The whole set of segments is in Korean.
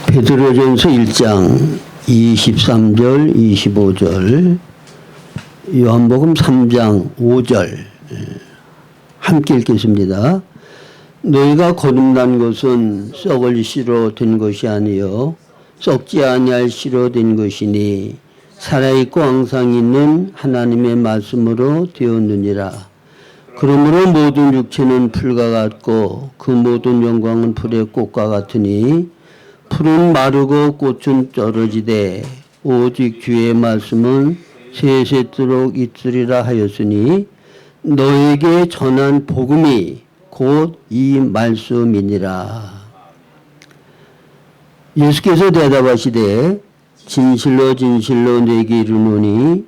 베드로전서 1장 23절 25절, 요한복음 3장 5절 함께 읽겠습니다. 너희가 거듭난 것은 썩을 씨로 된 것이 아니요 썩지 아니할 씨로 된 것이니 살아있고 항상 있는 하나님의 말씀으로 되었느니라. 그러므로 모든 육체는 풀과 같고 그 모든 영광은 풀의 꽃과 같으니 풀은 마르고 꽃은 떨어지되 오직 주의 말씀은 세세토록 있으리라 하였으니 너에게 전한 복음이 곧 이 말씀이니라. 예수께서 대답하시되 진실로 진실로 내게 이르노니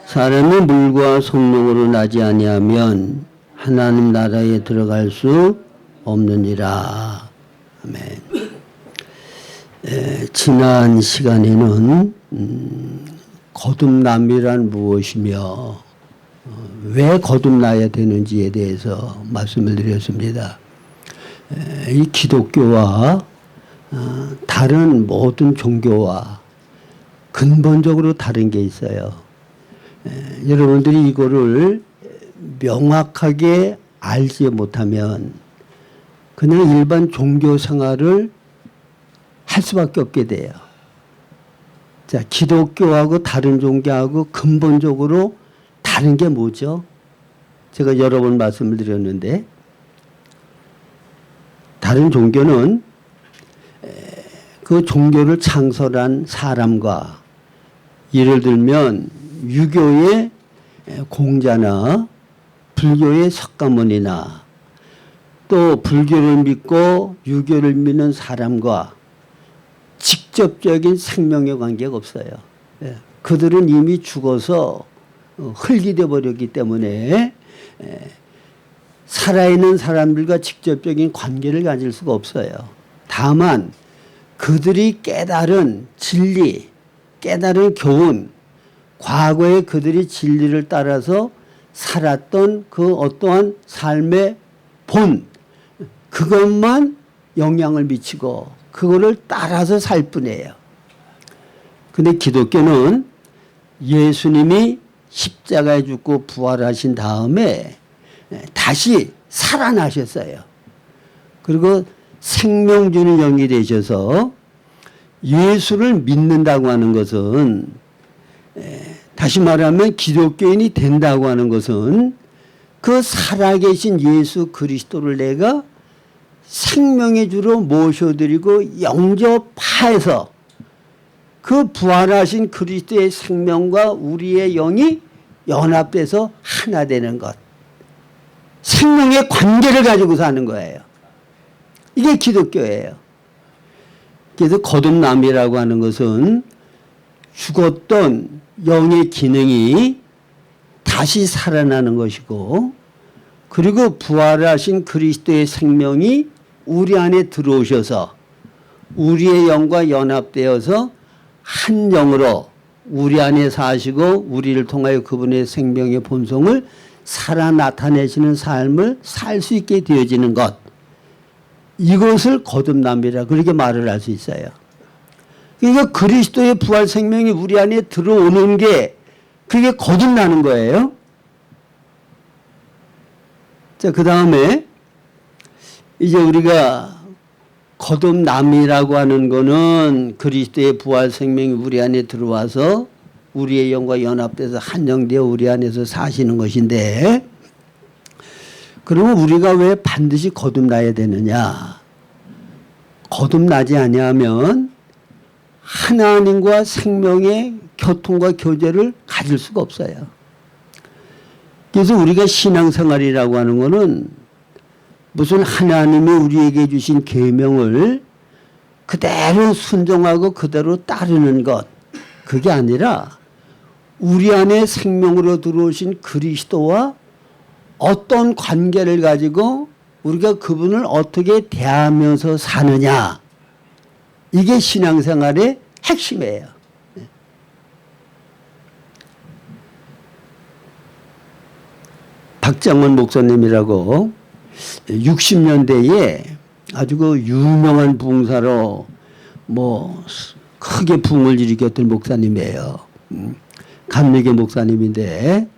사람이 물과 성령으로 나지 아니하면 하나님 나라에 들어갈 수 없느니라. 아멘. 지난 시간에는 거듭남이란 무엇이며 왜 거듭나야 되는지에 대해서 말씀을 드렸습니다. 이 기독교와 다른 모든 종교와 근본적으로 다른 게 있어요. 여러분들이 이거를 명확하게 알지 못하면 그냥 일반 종교 생활을 할 수밖에 없게 돼요. 자, 기독교하고 다른 종교하고 근본적으로 다른 게 뭐죠? 제가 여러 번 말씀을 드렸는데, 다른 종교는 그 종교를 창설한 사람과, 예를 들면 유교의 공자나 불교의 석가모니나 또 불교를 믿고 유교를 믿는 사람과 직접적인 생명의 관계가 없어요. 그들은 이미 죽어서 흙이 되어버렸기 때문에 살아있는 사람들과 직접적인 관계를 가질 수가 없어요. 다만 그들이 깨달은 진리, 깨달은 교훈, 과거에 그들이 진리를 따라서 살았던 그 어떠한 삶의 본, 그것만 영향을 미치고 그거를 따라서 살 뿐이에요. 근데 기독교는 예수님이 십자가에 죽고 부활하신 다음에 다시 살아나셨어요. 그리고 생명 주는 영이 되셔서 예수를 믿는다고 하는 것은, 다시 말하면 기독교인이 된다고 하는 것은 그 살아계신 예수 그리스도를 내가 생명의 주로 모셔드리고 영접하여서 그 부활하신 그리스도의 생명과 우리의 영이 연합돼서 하나 되는 것. 생명의 관계를 가지고 사는 거예요. 이게 기독교예요. 그래서 거듭남이라고 하는 것은 죽었던 영의 기능이 다시 살아나는 것이고, 그리고 부활하신 그리스도의 생명이 우리 안에 들어오셔서 우리의 영과 연합되어서 한 영으로 우리 안에 사시고 우리를 통하여 그분의 생명의 본성을 살아 나타내시는 삶을 살 수 있게 되어지는 것. 이것을 거듭남이라 그렇게 말을 할 수 있어요. 그러니까 그리스도의 부활 생명이 우리 안에 들어오는 게 그게 거듭나는 거예요. 자, 그 다음에 이제 우리가 거듭남이라고 하는 거는 그리스도의 부활 생명이 우리 안에 들어와서 우리의 영과 연합돼서 한 영되어 우리 안에서 사시는 것인데, 그러면 우리가 왜 반드시 거듭나야 되느냐? 거듭나지 아니하면 하나님과 생명의 교통과 교제를 가질 수가 없어요. 그래서 우리가 신앙생활이라고 하는 것은 무슨 하나님이 우리에게 주신 계명을 그대로 순종하고 그대로 따르는 것, 그게 아니라 우리 안에 생명으로 들어오신 그리스도와 어떤 관계를 가지고 우리가 그분을 어떻게 대하면서 사느냐, 이게 신앙생활의 핵심이에요. 박정원 목사님이라고 60년대에 아주 그 유명한 부흥사로 뭐 크게 부흥을 일으켰던 목사님이에요. 감리교 목사님인데,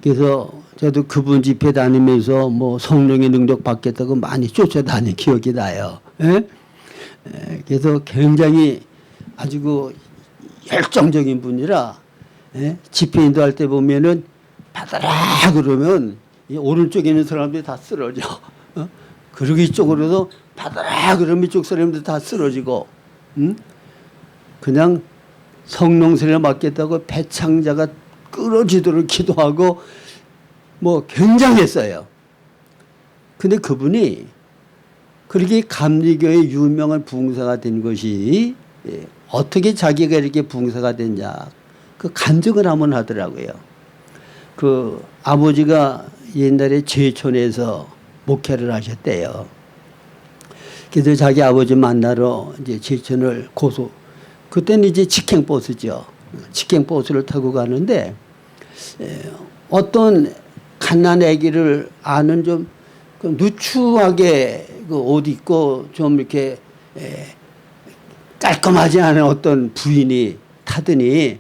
그래서 저도 그분 집회 다니면서 뭐 성령의 능력 받겠다고 많이 쫓아다닌 기억이 나요. 그래서 굉장히 아주 그 열정적인 분이라, 집회 인도할 때 보면은 받아라 그러면 오른쪽에 있는 사람들이 다 쓰러져. 그러고 이쪽으로도 받아라 그러면 이쪽 사람들 다 쓰러지고, 그냥 성령 세례 맡겠다고 배창자가 끊어지도록 기도하고 뭐 굉장했어요. 근데 그분이 그렇게 감리교의 유명한 부흥사가 된 것이 어떻게 자기가 이렇게 부흥사가 됐냐, 그 간증을 한번 하더라고요. 그 아버지가 옛날에 제천에서 목회를 하셨대요. 그래서 자기 아버지 만나러 이제 제천을 그때는 이제 직행버스죠. 직행버스를 타고 가는데, 어떤 갓난 아기를 아는 좀 누추하게 그 옷 입고 좀 이렇게 깔끔하지 않은 어떤 부인이 타더니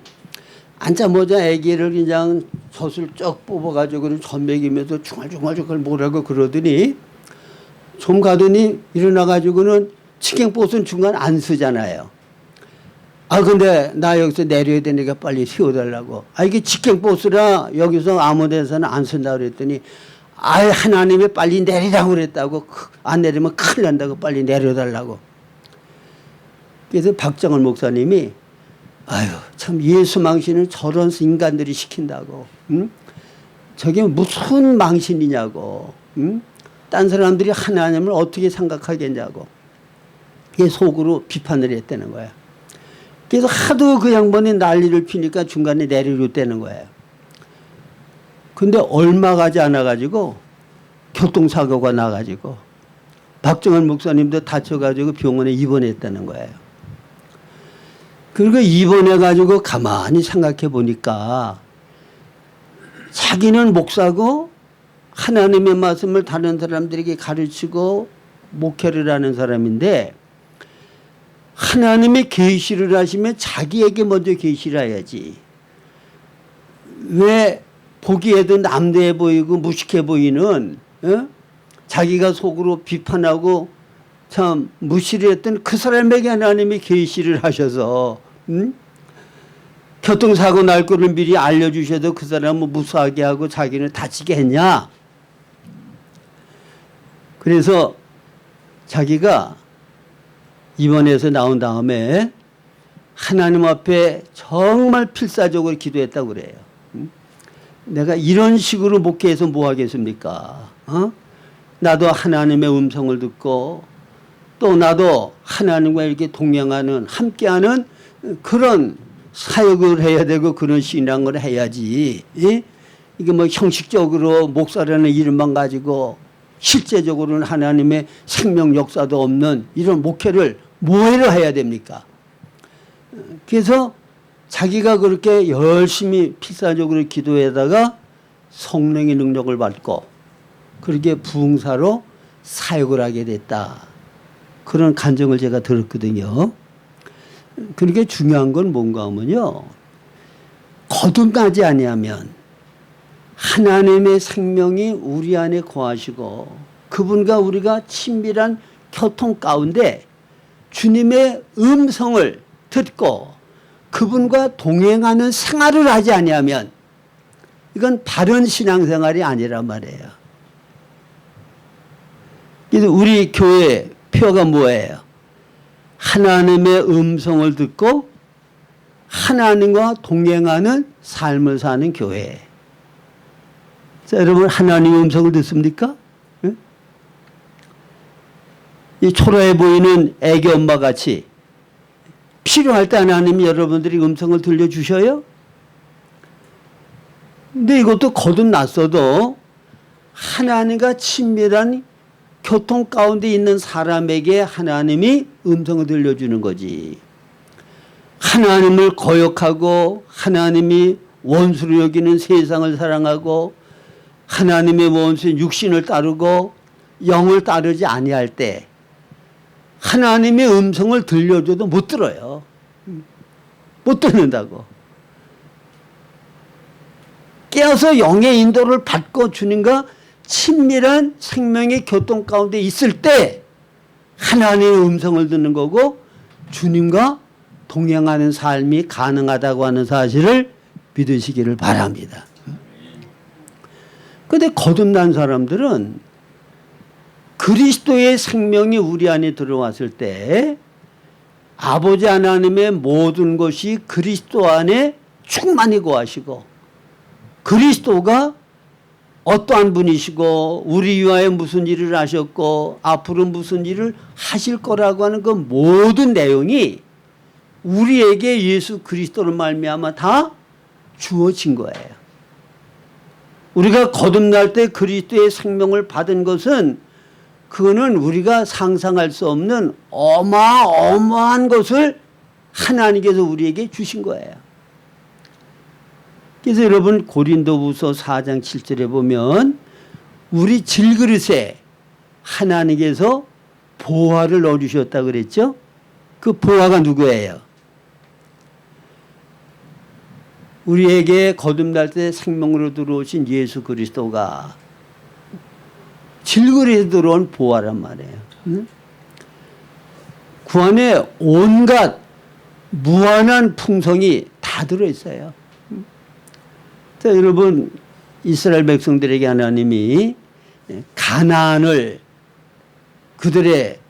앉자마자 아기를 그냥 젖을 쩍 뽑아가지고 전맥이면서 중얼중얼 뭐라고 그러더니 좀 가더니 일어나가지고는 직행버스는 중간 안 쓰잖아요. 아, 근데 나 여기서 내려야 되니까 빨리 세워달라고. 아, 이게 직행버스라 여기서 아무 데서는 안 쓴다고 그랬더니, 아, 하나님이 빨리 내리라고 그랬다고. 안 내리면 큰일 난다고 빨리 내려달라고. 그래서 박정원 목사님이, 아유, 참 예수 망신을 저런 인간들이 시킨다고. 응? 저게 무슨 망신이냐고. 응? 딴 사람들이 하나님을 어떻게 생각하겠냐고. 이게 속으로 비판을 했다는 거야. 그래서 하도 그 양반이 난리를 피니까 중간에 내려줬다는 거예요. 근데 얼마 가지 않아가지고 교통사고가 나가지고 박정원 목사님도 다쳐가지고 병원에 입원했다는 거예요. 그리고 입원해가지고 가만히 생각해 보니까 자기는 목사고 하나님의 말씀을 다른 사람들에게 가르치고 목회를 하는 사람인데, 하나님의 계시를 하시면 자기에게 먼저 계시를 해야지. 왜 보기에도 남대해 보이고 무식해 보이는, 자기가 속으로 비판하고 참 무시를 했던 그 사람에게 하나님이 계시를 하셔서, 교통사고 날 거를 미리 알려주셔도 그 사람은 무사하게 하고 자기는 다치게 했냐. 그래서 자기가 입원해서 나온 다음에 하나님 앞에 정말 필사적으로 기도했다고 그래요. 내가 이런 식으로 목회해서 뭐 하겠습니까? 나도 하나님의 음성을 듣고 또 나도 하나님과 이렇게 동행하는, 함께하는 그런 사역을 해야 되고 그런 신앙을 해야지. 이게 뭐 형식적으로 목사라는 이름만 가지고 실제적으로는 하나님의 생명 역사도 없는 이런 목회를 뭐해로 해야 됩니까? 그래서 자기가 그렇게 열심히 필사적으로 기도하다가 성령의 능력을 받고 그렇게 부흥사로 사역을 하게 됐다. 그런 간증을 제가 들었거든요. 그러니까 중요한 건 뭔가 하면요, 거듭나지 아니하면 하나님의 생명이 우리 안에 거하시고 그분과 우리가 친밀한 교통 가운데 주님의 음성을 듣고 그분과 동행하는 생활을 하지 아니하면 이건 바른 신앙생활이 아니란 말이에요. 그래서 우리 교회 표가 뭐예요? 하나님의 음성을 듣고 하나님과 동행하는 삶을 사는 교회. 자, 여러분 하나님의 음성을 듣습니까? 응? 이 초라해 보이는 애기 엄마 같이 필요할 때 하나님이 여러분들이 음성을 들려주셔요? 근데 이것도 거듭났어도 하나님과 친밀한 교통 가운데 있는 사람에게 하나님이 음성을 들려주는 거지. 하나님을 거역하고 하나님이 원수로 여기는 세상을 사랑하고 하나님의 원수인 육신을 따르고 영을 따르지 아니할 때 하나님의 음성을 들려줘도 못 들어요. 못 듣는다고. 깨어서 영의 인도를 받고 주님과 친밀한 생명의 교통 가운데 있을 때 하나님의 음성을 듣는 거고 주님과 동행하는 삶이 가능하다고 하는 사실을 믿으시기를 바랍니다. 그런데 거듭난 사람들은 그리스도의 생명이 우리 안에 들어왔을 때 아버지 하나님의 모든 것이 그리스도 안에 충만히 거하시고 그리스도가 어떠한 분이시고 우리 위하여 무슨 일을 하셨고 앞으로 무슨 일을 하실 거라고 하는 그 모든 내용이 우리에게 예수 그리스도를 말미암아 다 주어진 거예요. 우리가 거듭날 때 그리스도의 생명을 받은 것은 그거는 우리가 상상할 수 없는 어마어마한 것을 하나님께서 우리에게 주신 거예요. 그래서 여러분 고린도후서 4장 7절에 보면 우리 질그릇에 하나님께서 보화를 넣어주셨다고 그랬죠. 그 보화가 누구예요? 우리에게 거듭날 때 생명으로 들어오신 예수 그리스도가 질그릇에 들어온 보화란 말이에요. 응? 그 안에 온갖 무한한 풍성이 다 들어있어요. 자, 여러분 이스라엘 백성들에게 하나님이 가나안을 그들의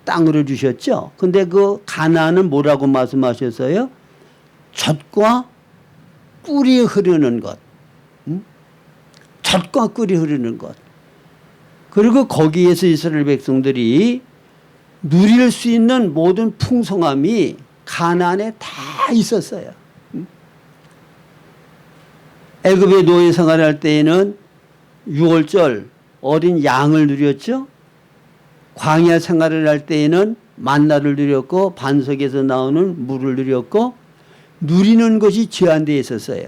땅으로 주셨죠. 근데 그 가나안은 뭐라고 말씀하셨어요? 젖과 꿀이 흐르는 것. 젖과 꿀이 흐르는 것. 그리고 거기에서 이스라엘 백성들이 누릴 수 있는 모든 풍성함이 가나안에 다 있었어요. 애굽의 노예 생활할 때에는 유월절 어린 양을 누렸죠. 광야 생활을 할 때에는 만나를 누렸고 반석에서 나오는 물을 누렸고 누리는 것이 제한되어 있었어요.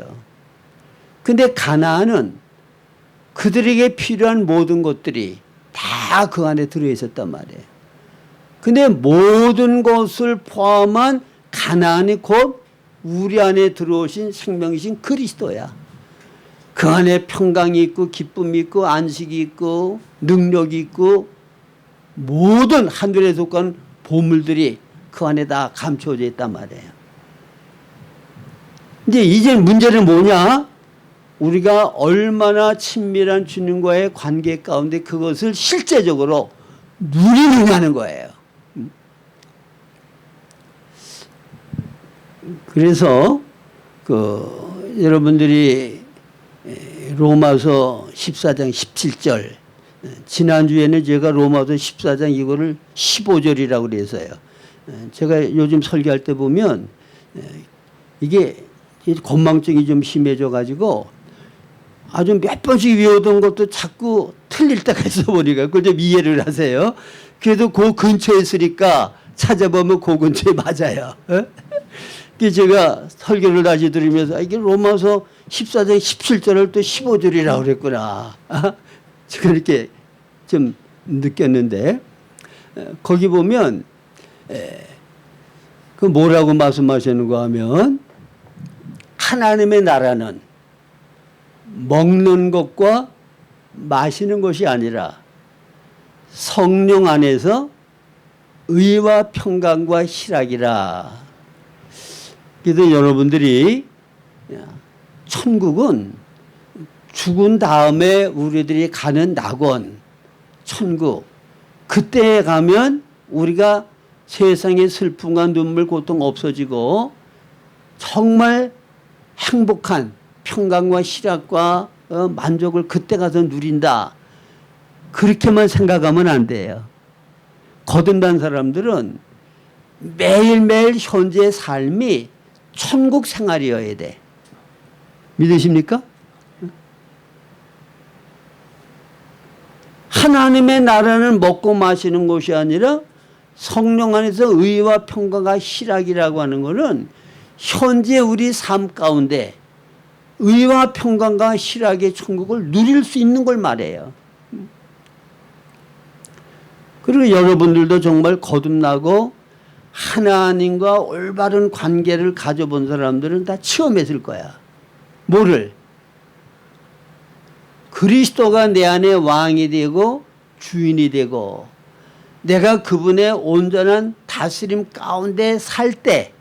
근데 가나안은 그들에게 필요한 모든 것들이 다 그 안에 들어있었단 말이에요. 근데 모든 것을 포함한 가나안이 곧 우리 안에 들어오신 생명이신 그리스도야. 그 안에 평강이 있고 기쁨이 있고 안식이 있고 능력이 있고 모든 하늘에 속한 보물들이 그 안에 다 감춰져 있단 말이에요. 이제 문제는 뭐냐? 우리가 얼마나 친밀한 주님과의 관계 가운데 그것을 실제적으로 누리느냐는 거예요. 그래서 여러분들이 로마서 14장 17절 지난주에는 제가 로마서 14장 이거를 15절이라고 그래서요. 제가 요즘 설교할 때 보면 이게 건망증이 좀 심해져 가지고 아주 몇 번씩 외우던 것도 자꾸 틀릴 때가 있어 보니까 그걸 좀 이해를 하세요. 그래도 그 근처에 있으니까 찾아보면 그 근처에 맞아요. 그래서 제가 설교를 다시 들으면서 이게 로마서 14장 17절을 또 15절이라고 그랬구나. 제가 이렇게 좀 느꼈는데 거기 보면 그 뭐라고 말씀하시는가 하면 하나님의 나라는 먹는 것과 마시는 것이 아니라 성령 안에서 의와 평강과 희락이라. 그래서 여러분들이 천국은 죽은 다음에 우리들이 가는 낙원, 천국. 그때에 가면 우리가 세상의 슬픔과 눈물, 고통 없어지고 정말 행복한 평강과 희락과 만족을 그때 가서 누린다. 그렇게만 생각하면 안 돼요. 거듭난 사람들은 매일매일 현재의 삶이 천국 생활이어야 돼. 믿으십니까? 하나님의 나라는 먹고 마시는 것이 아니라 성령 안에서 의와 평강과 희락이라고 하는 것은 현재 우리 삶 가운데 의와 평강과 희락의 천국을 누릴 수 있는 걸 말해요. 그리고 여러분들도 정말 거듭나고 하나님과 올바른 관계를 가져본 사람들은 다 체험했을 거야. 뭐를? 그리스도가 내 안에 왕이 되고 주인이 되고 내가 그분의 온전한 다스림 가운데 살 때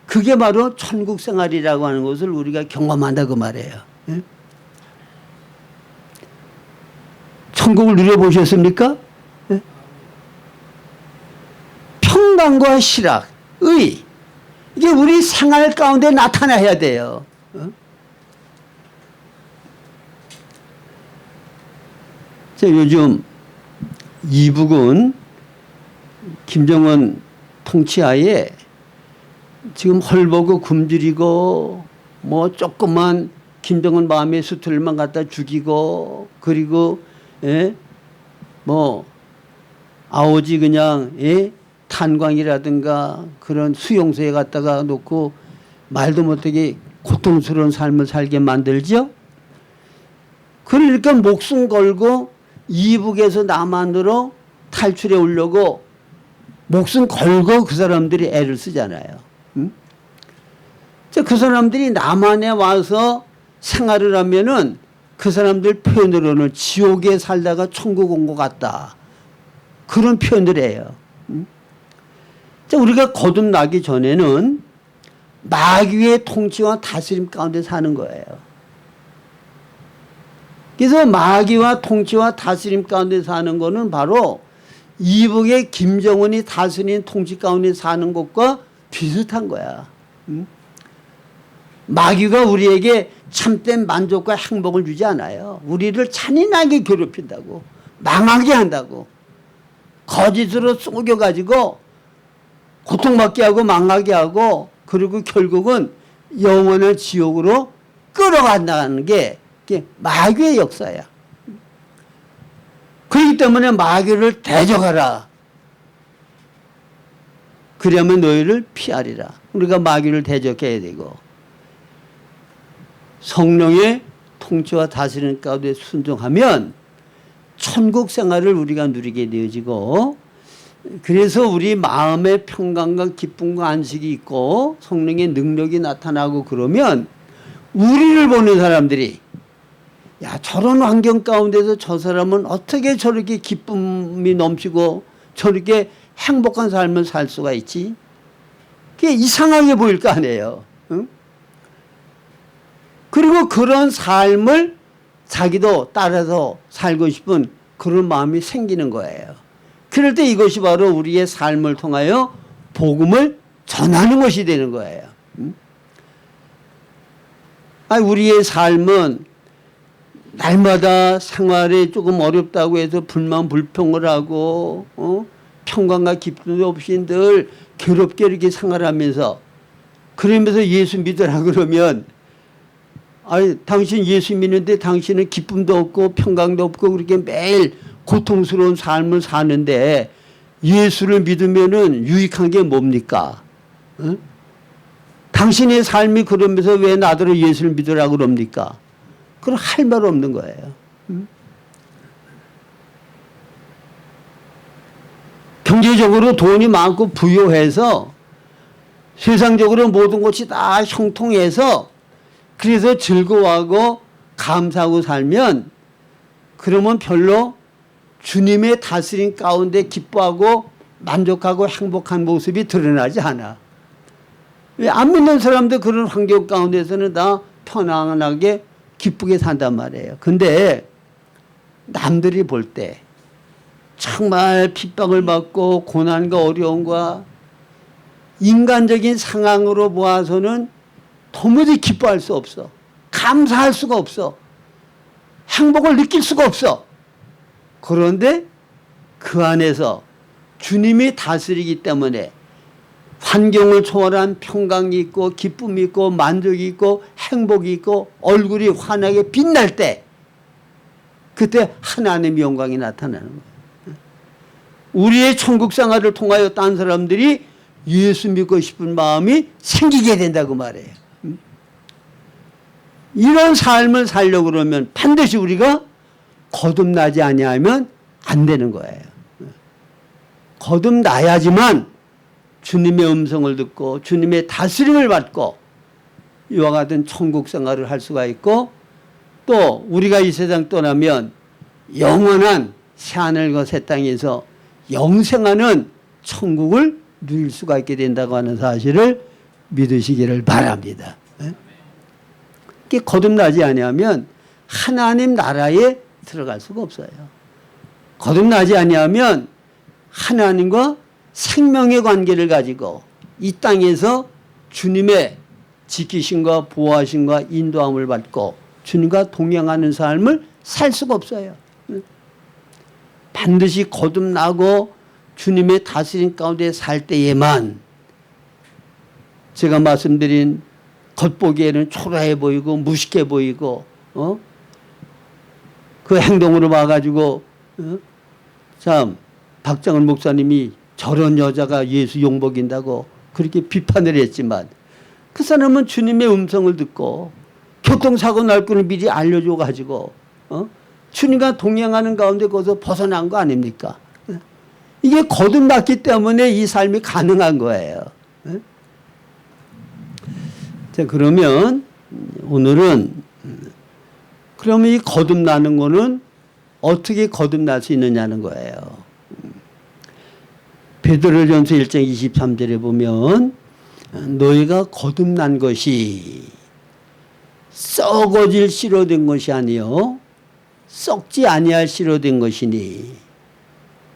그게 바로 천국 생활이라고 하는 것을 우리가 경험한다고 말해요. 예? 천국을 누려보셨습니까? 예? 평강과 실학, 의, 이게 우리 생활 가운데 나타나야 돼요. 요즘 이북은 김정은 통치하에 지금 헐벗고 굶주리고 뭐 조그만 김정은 마음의 수틀만 갖다 죽이고 그리고 뭐 아오지 그냥 탄광이라든가 그런 수용소에 갖다가 놓고 말도 못하게 고통스러운 삶을 살게 만들죠. 그러니까 목숨 걸고 이북에서 남한으로 탈출해 오려고 목숨 걸고 그 사람들이 애를 쓰잖아요. 응? 그 사람들이 남한에 와서 생활을 하면은 그 사람들 표현으로는 지옥에 살다가 천국 온 것 같다. 그런 표현을 해요. 응? 우리가 거듭나기 전에는 마귀의 통치와 다스림 가운데 사는 거예요. 그래서 마귀와 통치와 다스림 가운데 사는 거는 바로 이북의 김정은이 다스리는 통치 가운데 사는 것과 비슷한 거야. 응? 마귀가 우리에게 참된 만족과 행복을 주지 않아요. 우리를 잔인하게 괴롭힌다고, 망하게 한다고, 거짓으로 속여가지고 고통받게 하고 망하게 하고 그리고 결국은 영원한 지옥으로 끌어간다는 게 마귀의 역사야. 그렇기 때문에 마귀를 대적하라. 그러면 너희를 피하리라. 우리가 마귀를 대적해야 되고 성령의 통치와 다스리는 가운데 순종하면 천국 생활을 우리가 누리게 되어지고 그래서 우리 마음의 평강과 기쁨과 안식이 있고 성령의 능력이 나타나고 그러면 우리를 보는 사람들이 야 저런 환경 가운데서 저 사람은 어떻게 저렇게 기쁨이 넘치고 저렇게 행복한 삶을 살 수가 있지? 그게 이상하게 보일 거 아니에요. 응? 그리고 그런 삶을 자기도 따라서 살고 싶은 그런 마음이 생기는 거예요. 그럴 때 이것이 바로 우리의 삶을 통하여 복음을 전하는 것이 되는 거예요. 응? 우리의 삶은 날마다 생활에 조금 어렵다고 해서 불만 불평을 하고 평강과 기쁨도 없이 늘 괴롭게 이렇게 생활하면서 그러면서 예수 믿으라 그러면 당신 예수 믿는데 당신은 기쁨도 없고 평강도 없고 그렇게 매일 고통스러운 삶을 사는데 예수를 믿으면은 유익한 게 뭡니까? 당신의 삶이 그러면서 왜 나더러 예수를 믿으라 그럽니까? 그건 할 말 없는 거예요. 경제적으로 돈이 많고 부유해서 세상적으로 모든 것이 다 형통해서 그래서 즐거워하고 감사하고 살면 그러면 별로 주님의 다스림 가운데 기뻐하고 만족하고 행복한 모습이 드러나지 않아. 왜 안 믿는 사람들 그런 환경 가운데서는 다 편안하게 기쁘게 산단 말이에요. 근데 남들이 볼 때 정말 핍박을 받고 고난과 어려움과 인간적인 상황으로 보아서는 도무지 기뻐할 수 없어. 감사할 수가 없어. 행복을 느낄 수가 없어. 그런데 그 안에서 주님이 다스리기 때문에 환경을 초월한 평강이 있고 기쁨이 있고 만족이 있고 행복이 있고 얼굴이 환하게 빛날 때 그때 하나님의 영광이 나타나는 거예요. 우리의 천국 생활을 통하여 딴 사람들이 예수 믿고 싶은 마음이 생기게 된다고 말해요. 이런 삶을 살려고 그러면 반드시 우리가 거듭나지 아니하면 안 되는 거예요. 거듭나야지만 주님의 음성을 듣고 주님의 다스림을 받고 이와 같은 천국 생활을 할 수가 있고, 또 우리가 이 세상 떠나면 영원한 새하늘과 새 땅에서 영생하는 천국을 누릴 수가 있게 된다고 하는 사실을 믿으시기를 바랍니다. 이게 거듭나지 아니하면 하나님 나라에 들어갈 수가 없어요. 거듭나지 아니하면 하나님과 생명의 관계를 가지고 이 땅에서 주님의 지키심과 보호하심과 인도함을 받고 주님과 동행하는 삶을 살 수가 없어요. 반드시 거듭나고 주님의 다스림 가운데 살 때에만 제가 말씀드린 겉보기에는 초라해 보이고 무식해 보이고 그 행동으로 봐가지고 참 박정은 목사님이 저런 여자가 예수 용복인다고 그렇게 비판을 했지만, 그 사람은 주님의 음성을 듣고 교통사고 날 거를 미리 알려줘 가지고 주님과 동행하는 가운데 거기서 벗어난 거 아닙니까? 이게 거듭났기 때문에 이 삶이 가능한 거예요. 자, 그러면 오늘은 그러면 이 거듭나는 거는 어떻게 거듭날 수 있느냐는 거예요. 베드로전서 1장 23절에 보면 너희가 거듭난 것이 썩어질 씨로 된 것이 아니요 썩지 아니할 씨로 된 것이니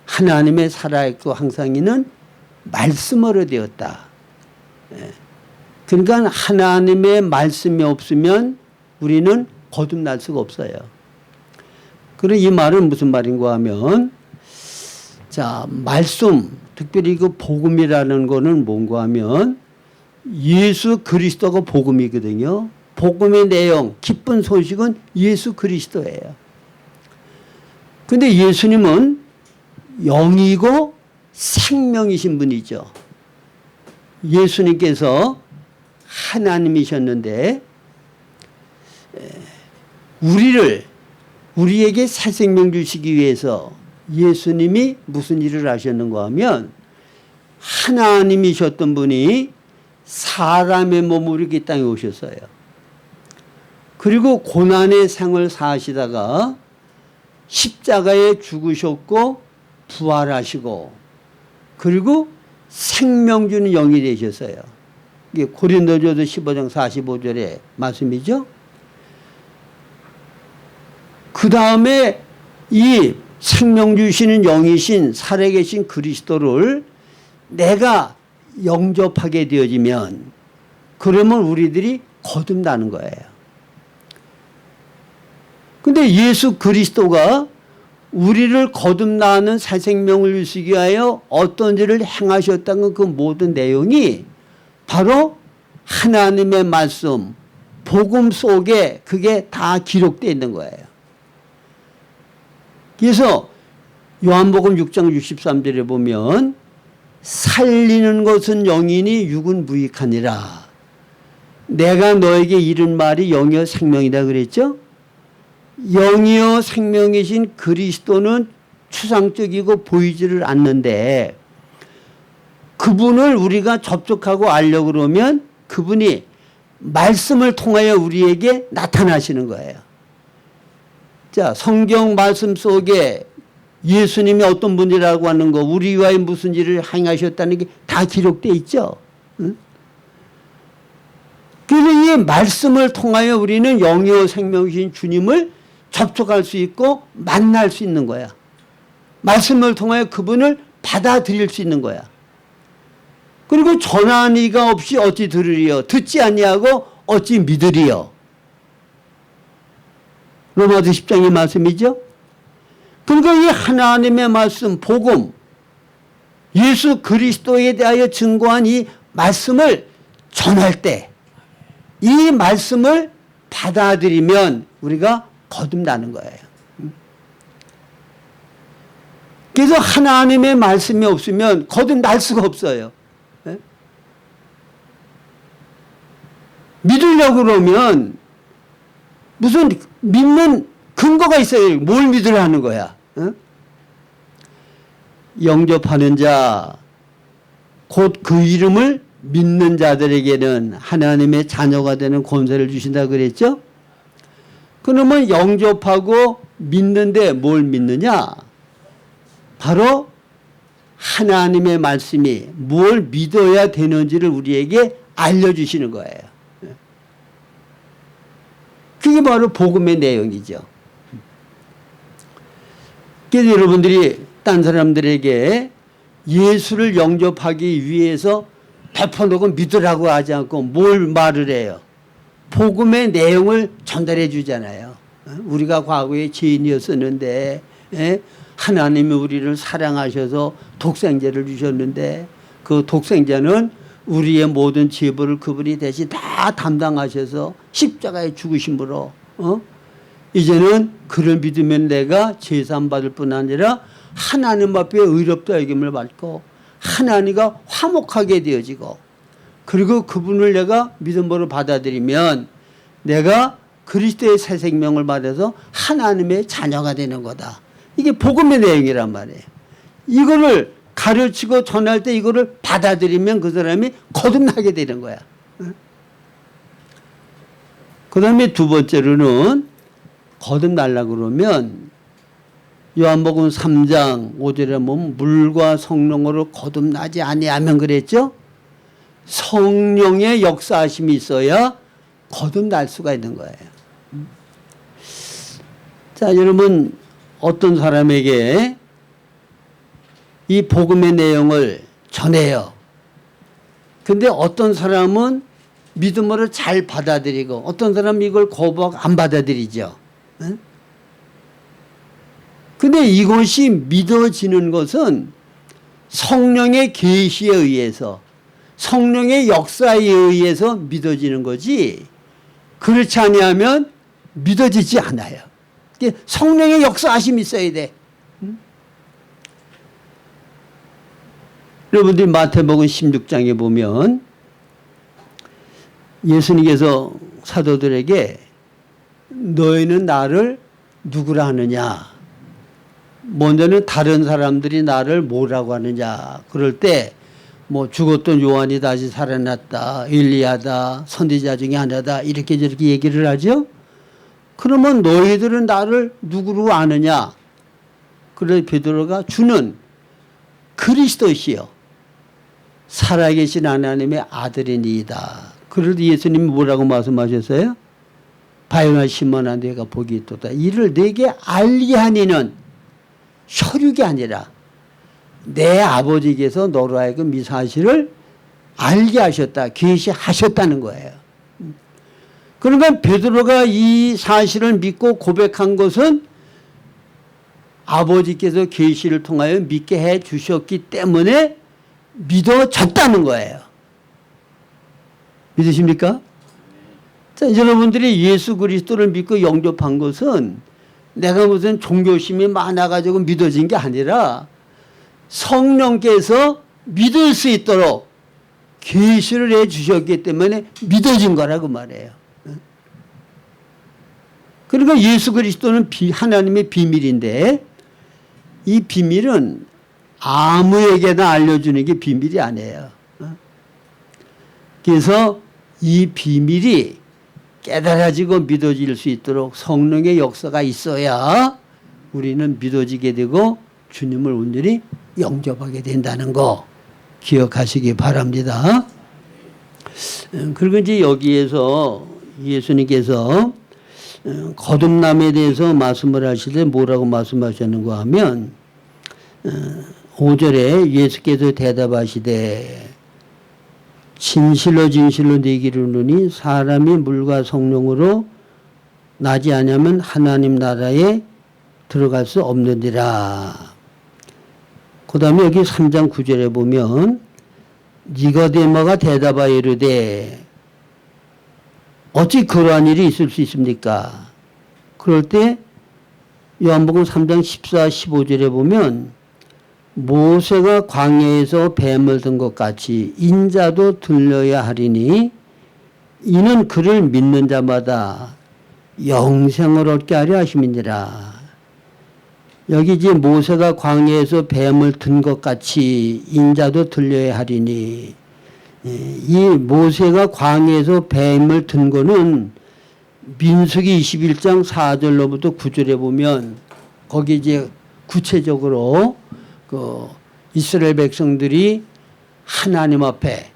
하나님의 살아있고 항상 있는 말씀으로 되었다. 그러니까 하나님의 말씀이 없으면 우리는 거듭날 수가 없어요. 그럼 이 말은 무슨 말인가 하면, 자, 말씀, 특별히 그 복음이라는 거는 뭔가 하면 예수 그리스도가 복음이거든요. 복음의 내용, 기쁜 소식은 예수 그리스도예요. 근데 예수님은 영이고 생명이신 분이죠. 예수님께서 하나님이셨는데 우리에게 새 생명 주시기 위해서 예수님이 무슨 일을 하셨는가 하면, 하나님이셨던 분이 사람의 몸으로 이 땅에 오셨어요. 그리고 고난의 생을 사시다가 십자가에 죽으셨고 부활하시고 그리고 생명 주는 영이 되셨어요. 이게 고린도전서 15장 45절의 말씀이죠. 그 다음에 이 생명 주시는 영이신 살아계신 그리스도를 내가 영접하게 되어지면 그러면 우리들이 거듭나는 거예요. 근데 예수 그리스도가 우리를 거듭나는 새 생명을 주시기 위하여 어떤 일을 행하셨다는 그 모든 내용이 바로 하나님의 말씀, 복음 속에 그게 다 기록되어 있는 거예요. 그래서 요한복음 6장 63절에 보면 살리는 것은 영이니 육은 무익하니라. 내가 너에게 이른 말이 영이요 생명이다 그랬죠? 영이요 생명이신 그리스도는 추상적이고 보이지를 않는데 그분을 우리가 접촉하고 알려고 그러면 그분이 말씀을 통하여 우리에게 나타나시는 거예요. 자, 성경 말씀 속에 예수님이 어떤 분이라고 하는 거, 우리 위하여 무슨 일을 행하셨다는 게 다 기록되어 있죠. 응? 그래서 이 말씀을 통하여 우리는 영이요 생명이신 주님을 접촉할 수 있고 만날 수 있는 거야. 말씀을 통하여 그분을 받아들일 수 있는 거야. 그리고 전한 이가 없이 어찌 들으리요, 듣지 아니하고 어찌 믿으리요. 로마서 10장의 말씀이죠. 그러니까 이 하나님의 말씀, 복음, 예수 그리스도에 대하여 증거한 이 말씀을 전할 때 이 말씀을 받아들이면 우리가 거듭나는 거예요. 그래서 하나님의 말씀이 없으면 거듭날 수가 없어요. 믿으려고 그러면 무슨 믿는 근거가 있어요. 뭘 믿으려 하는 거야. 영접하는 자, 곧 그 이름을 믿는 자들에게는 하나님의 자녀가 되는 권세를 주신다 그랬죠? 그러면 영접하고 믿는데 뭘 믿느냐? 바로 하나님의 말씀이 뭘 믿어야 되는지를 우리에게 알려주시는 거예요. 그게 바로 복음의 내용이죠. 그래서 여러분들이 딴 사람들에게 예수를 영접하기 위해서 베풀어놓고 믿으라고 하지 않고 뭘 말을 해요? 복음의 내용을 전달해 주잖아요. 우리가 과거에 죄인이었었는데 하나님이 우리를 사랑하셔서 독생자를 주셨는데 그 독생자는 우리의 모든 죄벌을 그분이 대신 다 담당하셔서 십자가에 죽으심으로 이제는 그를 믿으면 내가 제사함 받을 뿐 아니라 하나님 앞에 의롭다 여김을 받고 하나님과 화목하게 되어지고 그리고 그분을 내가 믿음으로 받아들이면 내가 그리스도의 새 생명을 받아서 하나님의 자녀가 되는 거다. 이게 복음의 내용이란 말이에요. 이거를 가르치고 전할 때 이거를 받아들이면 그 사람이 거듭나게 되는 거야. 그 다음에 두 번째로는 거듭나려고 그러면 요한복음 3장 5절에 보면 물과 성령으로 거듭나지 아니하면 그랬죠? 성령의 역사하심이 있어야 거듭날 수가 있는 거예요. 자, 여러분 어떤 사람에게 이 복음의 내용을 전해요. 근데 어떤 사람은 믿음으로 잘 받아들이고 어떤 사람은 이걸 거부하고 안 받아들이죠. 근데 이것이 믿어지는 것은 성령의 계시에 의해서 성령의 역사에 의해서 믿어지는 거지 그렇지 아니하면 믿어지지 않아요. 성령의 역사하심이 있어야 돼. 여러분들이 마태복음 16장에 보면 예수님께서 사도들에게 너희는 나를 누구라 하느냐? 먼저는 다른 사람들이 나를 뭐라고 하느냐? 그럴 때 뭐 죽었던 요한이 다시 살아났다, 엘리야다, 선지자 중에 하나다 이렇게 저렇게 얘기를 하죠. 그러면 너희들은 나를 누구로 아느냐? 그래 베드로가 주는 그리스도시요 살아계신 하나님의 아들이니이다. 그래도 예수님이 뭐라고 말씀하셨어요? 바요나 시몬아 내가 복이 있도다. 이를 내게 알게 하니는 혈육이 아니라 내 아버지께서 너로 하여금 이 사실을 알게 하셨다. 계시하셨다는 거예요. 그러니까 베드로가 이 사실을 믿고 고백한 것은 아버지께서 계시를 통하여 믿게 해 주셨기 때문에 믿어졌다는 거예요. 믿으십니까? 자, 여러분들이 예수 그리스도를 믿고 영접한 것은 내가 무슨 종교심이 많아가지고 믿어진 게 아니라 성령께서 믿을 수 있도록 계시를 해 주셨기 때문에 믿어진 거라고 말해요. 그러니까 예수 그리스도는 하나님의 비밀인데 이 비밀은 아무에게나 알려주는 게 비밀이 아니에요. 그래서 이 비밀이 깨달아지고 믿어질 수 있도록 성령의 역사가 있어야 우리는 믿어지게 되고 주님을 온전히 영접하게 된다는 거 기억하시기 바랍니다. 그리고 이제 여기에서 예수님께서 거듭남에 대해서 말씀을 하실 때 뭐라고 말씀하셨는가 하면 5절에 예수께서 대답하시되 진실로 진실로 네게 이르노니 사람이 물과 성령으로 나지 않으면 하나님 나라에 들어갈 수 없느니라. 그 다음에 여기 3장 9절에 보면 니고데모가 대답하여 이르되 어찌 그러한 일이 있을 수 있습니까? 그럴 때 요한복음 3장 14, 15절에 보면 모세가 광야에서 뱀을 든 것 같이 인자도 들려야 하리니 이는 그를 믿는 자마다 영생을 얻게 하려 하심이니라. 여기 이제 모세가 광야에서 뱀을 든 것 같이 인자도 들려야 하리니, 이 모세가 광야에서 뱀을 든 거는 민수기 21장 4절로부터 9절에 보면 거기 이제 구체적으로 그 이스라엘 백성들이 하나님 앞에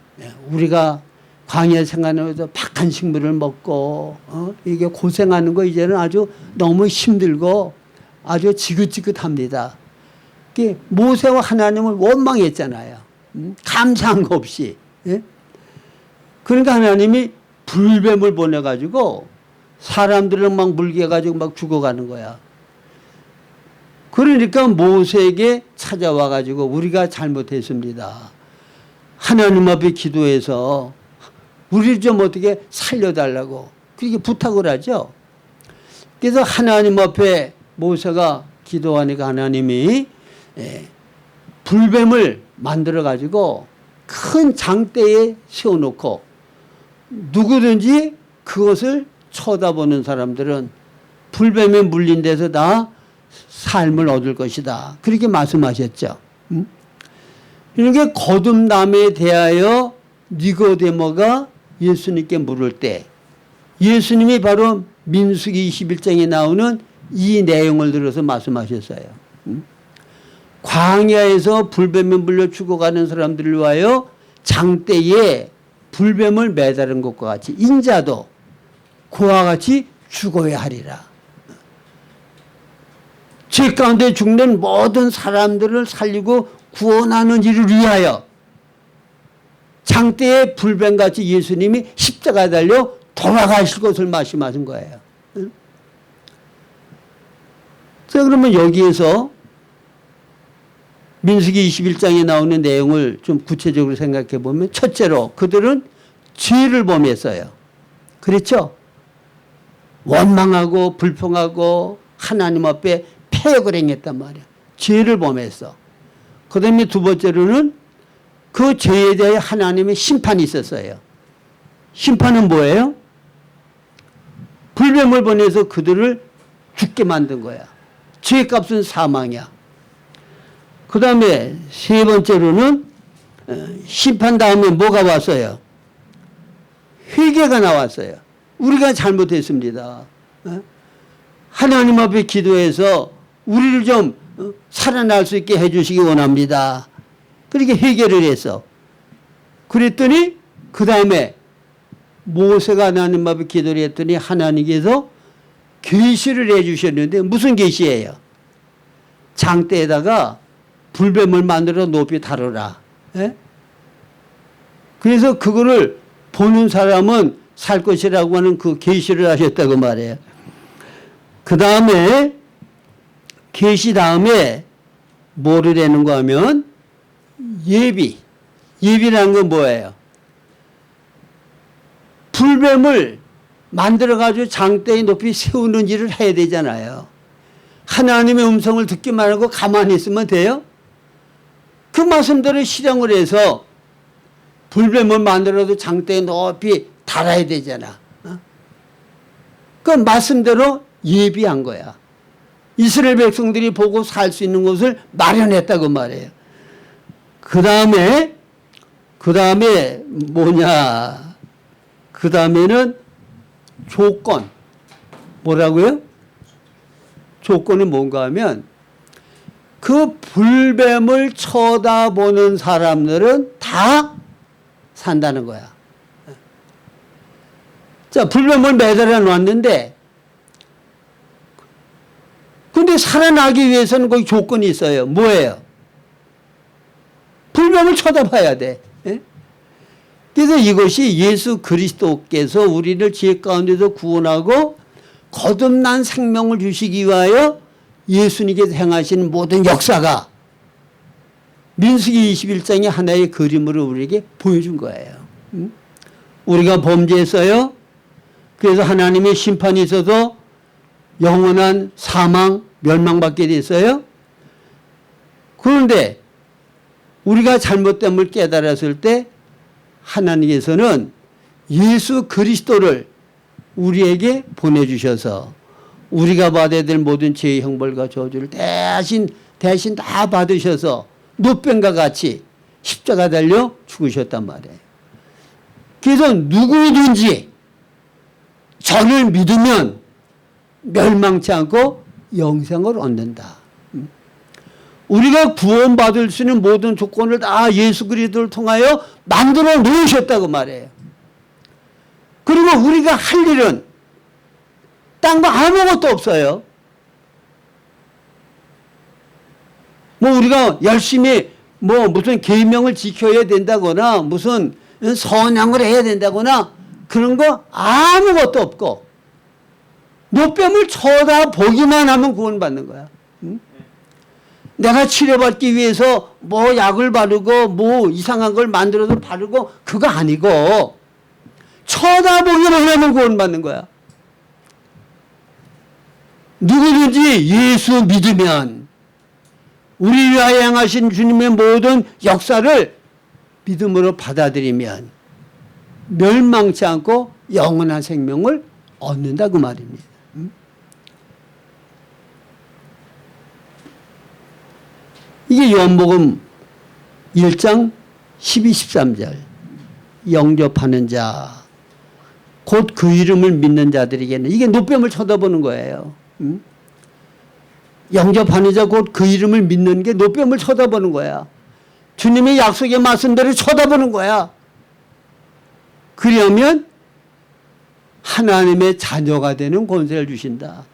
우리가 광야 생활하면서 박한 식물을 먹고 이게 고생하는 거 이제는 아주 너무 힘들고 아주 지긋지긋합니다. 모세와 하나님을 원망했잖아요. 감사한 거 없이. 예? 그러니까 하나님이 불뱀을 보내가지고 사람들을 막 물게 해가지고 막 죽어가는 거야. 그러니까 모세에게 찾아와가지고 우리가 잘못했습니다. 하나님 앞에 기도해서 우리를 좀 어떻게 살려달라고 그렇게 부탁을 하죠. 그래서 하나님 앞에 모세가 기도하니까 하나님이 불뱀을 만들어가지고 큰 장대에 세워놓고 누구든지 그것을 쳐다보는 사람들은 불뱀에 물린 데서 다 삶을 얻을 것이다. 그렇게 말씀하셨죠. 그러니까 거듭남에 대하여 니고데모가 예수님께 물을 때 예수님이 바로 민수기 21장에 나오는 이 내용을 들어서 말씀하셨어요. 광야에서 불뱀에 물려 죽어가는 사람들을 위하여 장대에 불뱀을 매다른 것과 같이 인자도 그와 같이 죽어야 하리라. 죄 가운데 죽는 모든 사람들을 살리고 구원하는 일을 위하여 장대에 불뱀같이 예수님이 십자가에 달려 돌아가실 것을 말씀하신 거예요. 자, 그러면 여기에서 민수기 21장에 나오는 내용을 좀 구체적으로 생각해 보면 첫째로 그들은 죄를 범했어요. 그렇죠? 원망하고 불평하고 하나님 앞에 패역을 행했단 말이야. 죄를 범했어. 그 다음에 두 번째로는 그 죄에 대해 하나님의 심판이 있었어요. 심판은 뭐예요? 불뱀을 보내서 그들을 죽게 만든 거야. 죄값은 사망이야. 그 다음에 세 번째로는 심판 다음에 뭐가 왔어요? 회개가 나왔어요. 우리가 잘못했습니다. 하나님 앞에 기도해서 우리를 좀 살아날 수 있게 해주시기 원합니다. 그렇게 회개를 했어. 그랬더니 그 다음에 모세가 하나님 앞에 기도를 했더니 하나님께서 계시를 해주셨는데 무슨 계시예요? 장대에다가 불뱀을 만들어 높이 다뤄라. 예? 그래서 그거를 보는 사람은 살 것이라고 하는 그 계시를 하셨다고 말해요. 그 다음에 계시 다음에 뭐를 하는가 하면 예비. 예비라는 건 뭐예요? 불뱀을 만들어가지고 장대에 높이 세우는 일을 해야 되잖아요. 하나님의 음성을 듣기만 하고 가만히 있으면 돼요? 그 말씀대로 실행을 해서 불뱀을 만들어도 장대에 높이 달아야 되잖아. 그 말씀대로 예비한 거야. 이스라엘 백성들이 보고 살 수 있는 곳을 마련했다고 말해요. 그 다음에 뭐냐? 그 다음에는 조건. 뭐라고요? 조건은 뭔가 하면 그 불뱀을 쳐다보는 사람들은 다 산다는 거야. 자, 불뱀을 매달아 놨는데 근데 살아나기 위해서는 거기 조건이 있어요. 뭐예요? 불뱀을 쳐다봐야 돼. 예? 그래서 이것이 예수 그리스도께서 우리를 죄 가운데서 구원하고 거듭난 생명을 주시기 위하여 예수님께서 행하신 모든 역사가 민수기 21장의 하나의 그림으로 우리에게 보여준 거예요. 우리가 범죄했어요. 그래서 하나님의 심판이 있어서 영원한 사망, 멸망받게 됐어요. 그런데 우리가 잘못됨을 깨달았을 때 하나님께서는 예수 그리스도를 우리에게 보내주셔서 우리가 받아야 될 모든 죄의 형벌과 저주를 대신 다 받으셔서 노뱀과 같이 십자가 달려 죽으셨단 말이에요. 그래서 누구든지 저를 믿으면 멸망치 않고 영생을 얻는다. 우리가 구원받을 수 있는 모든 조건을 다 예수 그리스도를 통하여 만들어 놓으셨다고 말해요. 그리고 우리가 할 일은 딴 거 아무것도 없어요. 뭐 우리가 열심히 뭐 무슨 계명을 지켜야 된다거나 무슨 선행을 해야 된다거나 그런 거 아무것도 없고 노뱀을 쳐다보기만 하면 구원받는 거야. 응? 내가 치료받기 위해서 뭐 약을 바르고 뭐 이상한 걸 만들어서 바르고 그거 아니고 쳐다보기만 하면 구원받는 거야. 누구든지 예수 믿으면 우리 위하여 행하신 주님의 모든 역사를 믿음으로 받아들이면 멸망치 않고 영원한 생명을 얻는다 그 말입니다. 이게 요한복음 1장 12, 13절 영접하는 자 곧 그 이름을 믿는 자들에게는 이게 노뱀을 쳐다보는 거예요. 영접하는 자 곧 그 이름을 믿는 게 노뱀을 쳐다보는 거야. 주님의 약속의 말씀대로 쳐다보는 거야. 그러면 하나님의 자녀가 되는 권세를 주신다.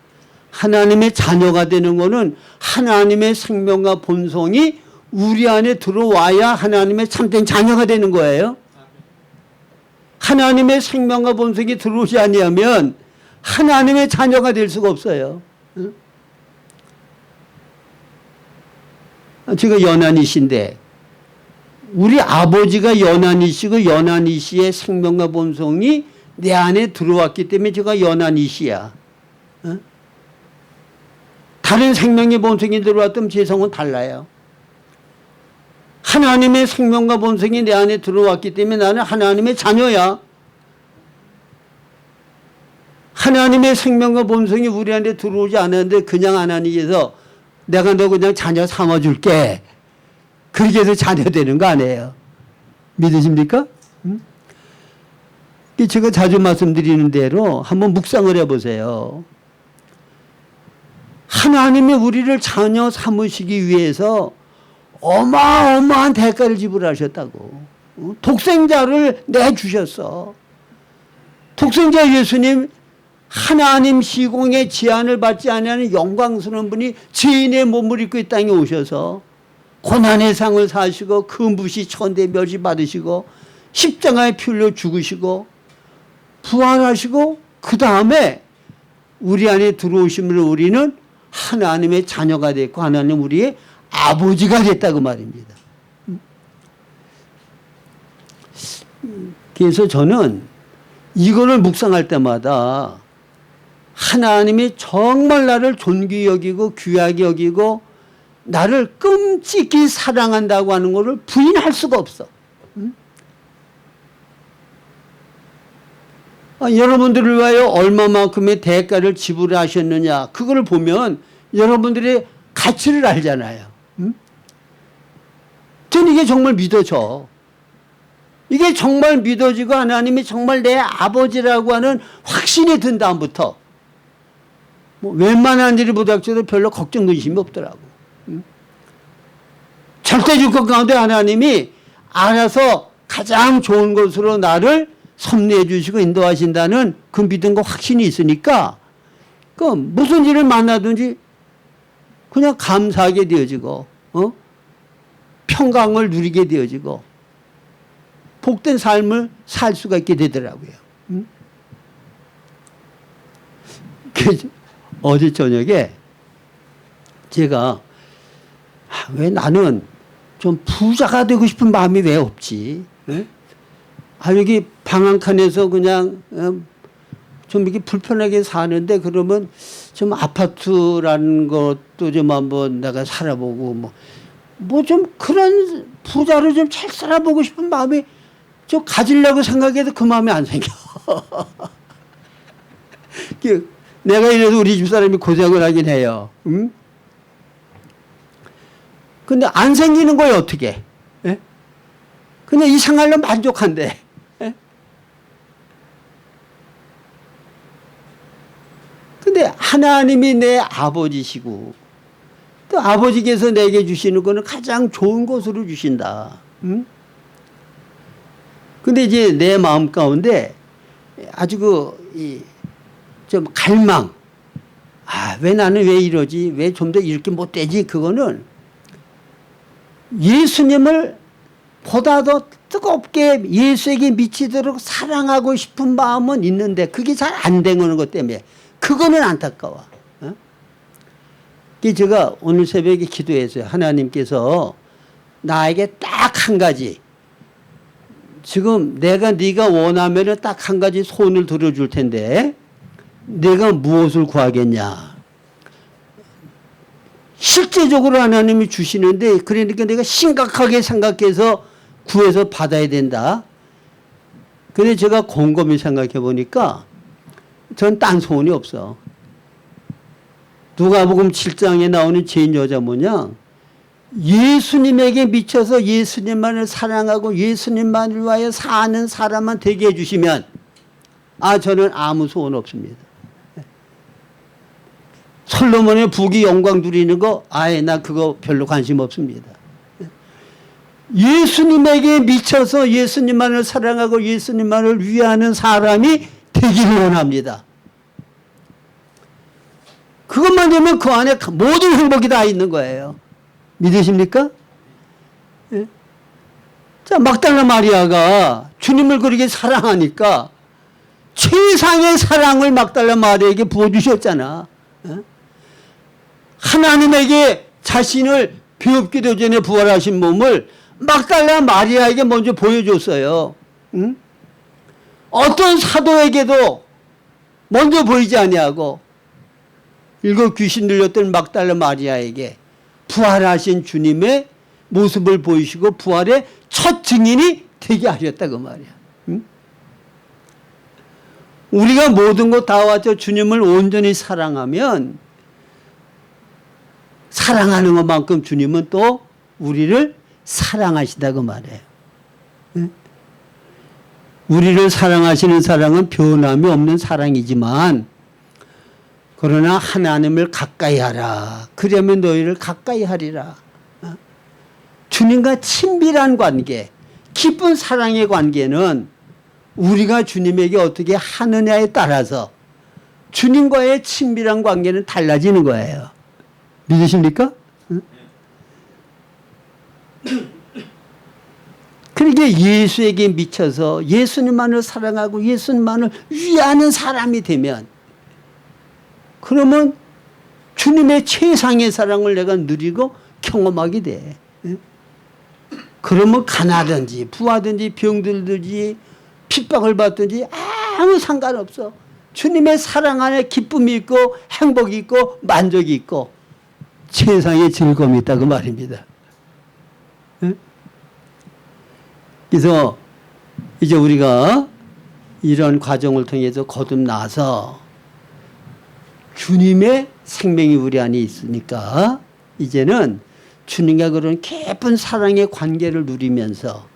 하나님의 자녀가 되는 것은 하나님의 생명과 본성이 우리 안에 들어와야 하나님의 참된 자녀가 되는 거예요. 하나님의 생명과 본성이 들어오지 아니하면 하나님의 자녀가 될 수가 없어요. 제가 연한이신데 우리 아버지가 연한이시고 연한이시의 생명과 본성이 내 안에 들어왔기 때문에 제가 연한이시야. 다른 생명의 본성이 들어왔다면 제 성은 달라요. 하나님의 생명과 본성이 내 안에 들어왔기 때문에 나는 하나님의 자녀야. 하나님의 생명과 본성이 우리 안에 들어오지 않았는데 그냥 하나님께서 내가 너 그냥 자녀 삼아줄게. 그렇게 해서 자녀 되는 거 아니에요. 믿으십니까? 제가 자주 말씀드리는 대로 한번 묵상을 해보세요. 하나님이 우리를 자녀 삼으시기 위해서 어마어마한 대가를 지불하셨다고. 독생자를 내주셨어. 독생자 예수님 하나님 시공의 제한을 받지 않는 영광스러운 분이 죄인의 몸을 입고 이 땅에 오셔서 고난의 상을 사시고 금부시 천대 멸시 받으시고 십자가에 피 흘려 죽으시고 부활하시고 그 다음에 우리 안에 들어오심으로 우리는 하나님의 자녀가 됐고 하나님 우리의 아버지가 됐다고 말입니다. 그래서 저는 이거를 묵상할 때마다 하나님이 정말 나를 존귀 여기고 귀하게 여기고 나를 끔찍히 사랑한다고 하는 것을 부인할 수가 없어. 여러분들을 위하여 얼마만큼의 대가를 지불하셨느냐 그걸 보면 여러분들의 가치를 알잖아요. 저는 이게 정말 믿어져. 이게 정말 믿어지고 하나님이 정말 내 아버지라고 하는 확신이 든 다음부터 뭐 웬만한 일이 부닥쳐도 별로 걱정 근심이 없더라고. 절대주권 가운데 하나님이 알아서 가장 좋은 것으로 나를 섭리해 주시고 인도하신다는 그 믿음과 확신이 있으니까 그 무슨 일을 만나든지 그냥 감사하게 되어지고 평강을 누리게 되어지고 복된 삶을 살 수가 있게 되더라고요. 어제 저녁에 제가 왜 나는 좀 부자가 되고 싶은 마음이 왜 없지? 여기 방 한 칸에서 그냥 좀 이렇게 불편하게 사는데 그러면 좀 아파트라는 것도 좀 한번 내가 살아보고 뭐 좀 그런 부자로 좀 잘 살아보고 싶은 마음이 좀 가지려고 생각해도 그 마음이 안 생겨. 내가 이래도 우리 집사람이 고생을 하긴 해요. 응? 근데 안 생기는 거예요, 어떻게? 예? 그냥 이 생활로 만족한대. 예? 근데 하나님이 내 아버지시고 또 아버지께서 내게 주시는 거는 가장 좋은 것으로 주신다. 응? 근데 이제 내 마음 가운데 아주 좀 갈망. 왜 나는 왜 이러지? 왜 좀 더 이렇게 못 되지? 그거는 예수님을 보다 더 뜨겁게 예수에게 미치도록 사랑하고 싶은 마음은 있는데 그게 잘 안 되는 것 때문에 그거는 안타까워. 어? 제가 오늘 새벽에 기도했어요. 하나님께서 나에게 딱 한 가지, 지금 네가 원하면 딱 한 가지 손을 들어줄 텐데 내가 무엇을 구하겠냐. 실제적으로 하나님이 주시는데 그러니까 내가 심각하게 생각해서 구해서 받아야 된다. 근데 제가 곰곰이 생각해 보니까 전 딴 소원이 없어. 누가복음 7장에 나오는 죄인 여자 모양 예수님에게 미쳐서 예수님만을 사랑하고 예수님만을 위하여 사는 사람만 되게 해주시면 저는 아무 소원 없습니다. 솔로몬의 부귀 영광 누리는 거 나 그거 별로 관심 없습니다. 예수님에게 미쳐서 예수님만을 사랑하고 예수님만을 위하는 사람이 되기를 원합니다. 그것만 되면 그 안에 모든 행복이 다 있는 거예요. 믿으십니까? 예? 자, 막달라 마리아가 주님을 그렇게 사랑하니까 최상의 사랑을 막달라 마리아에게 부어주셨잖아. 예? 하나님에게 자신을 비읍기 전에 부활하신 몸을 막달라 마리아에게 먼저 보여줬어요. 응? 어떤 사도에게도 먼저 보이지 아니하고 일곱 귀신 들렸던 막달라 마리아에게 부활하신 주님의 모습을 보이시고 부활의 첫 증인이 되게 하셨다 그 말이야. 응? 우리가 모든 것 다 와서 주님을 온전히 사랑하면 사랑하는 것만큼 주님은 또 우리를 사랑하시다 그 말이에요. 응? 우리를 사랑하시는 사랑은 변함이 없는 사랑이지만 그러나 하나님을 가까이 하라. 그러면 너희를 가까이 하리라. 주님과 친밀한 관계, 깊은 사랑의 관계는 우리가 주님에게 어떻게 하느냐에 따라서 주님과의 친밀한 관계는 달라지는 거예요. 믿으십니까? 그러게 예수에게 미쳐서 예수님만을 사랑하고 예수님만을 위하는 사람이 되면 그러면 주님의 최상의 사랑을 내가 누리고 경험하게 돼. 그러면 가나든지 부하든지 병들든지 핍박을 받든지 아무 상관없어. 주님의 사랑 안에 기쁨이 있고 행복이 있고 만족이 있고 최상의 즐거움이 있다 그 말입니다. 그래서 이제 우리가 이런 과정을 통해서 거듭나서 주님의 생명이 우리 안에 있으니까 이제는 주님과 그런 깊은 사랑의 관계를 누리면서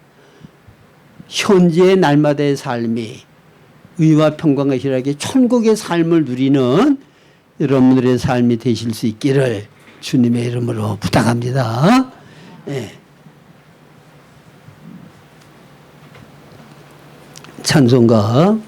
현재의 날마다의 삶이 의와 평강과 희락의 천국의 삶을 누리는 여러분들의 삶이 되실 수 있기를 주님의 이름으로 부탁합니다. 네. 찬송가